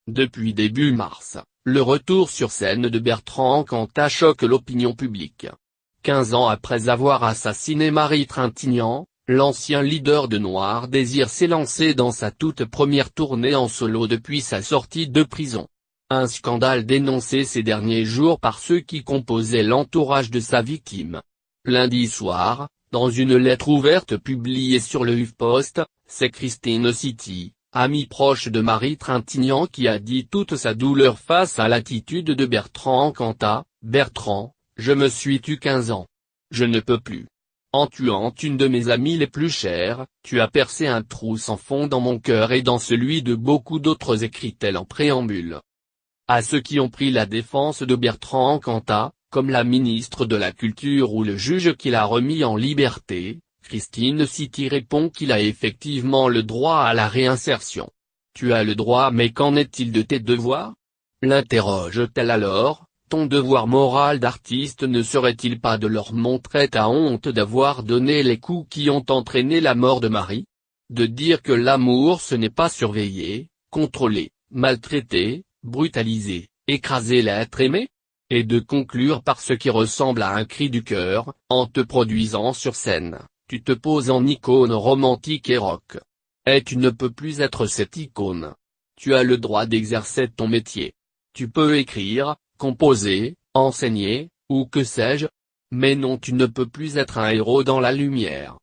Depuis début mars, le retour sur scène de Bertrand Cantat choque l'opinion publique. 15 ans après avoir assassiné Marie Trintignant, l'ancien leader de Noir Désir s'est lancé dans sa toute première tournée en solo depuis sa sortie de prison. Un scandale dénoncé ces derniers jours par ceux qui composaient l'entourage de sa victime. Lundi soir, dans une lettre ouverte publiée sur le HuffPost, c'est Christine City, amie proche de Marie Trintignant, qui a dit toute sa douleur face à l'attitude de Bertrand Cantat. « Bertrand, je me suis tu 15 ans. Je ne peux plus. En tuant une de mes amies les plus chères, tu as percé un trou sans fond dans mon cœur et dans celui de beaucoup d'autres », écrit-elle en préambule. À ceux qui ont pris la défense de Bertrand Cantat, comme la ministre de la Culture ou le juge qui l'a remis en liberté, Christine City répond qu'il a effectivement le droit à la réinsertion. « Tu as le droit, mais qu'en est-il de tes devoirs ?» l'interroge-t-elle alors. « Ton devoir moral d'artiste ne serait-il pas de leur montrer ta honte d'avoir donné les coups qui ont entraîné la mort de Marie? De dire que l'amour ce n'est pas surveiller, contrôler, maltraiter, brutaliser, écraser l'être aimé? Et de conclure par ce qui ressemble à un cri du cœur, en te produisant sur scène, tu te poses en icône romantique et rock. Et tu ne peux plus être cette icône. Tu as le droit d'exercer ton métier. Tu peux écrire, composer, enseigner, ou que sais-je. Mais non, tu ne peux plus être un héros dans la lumière.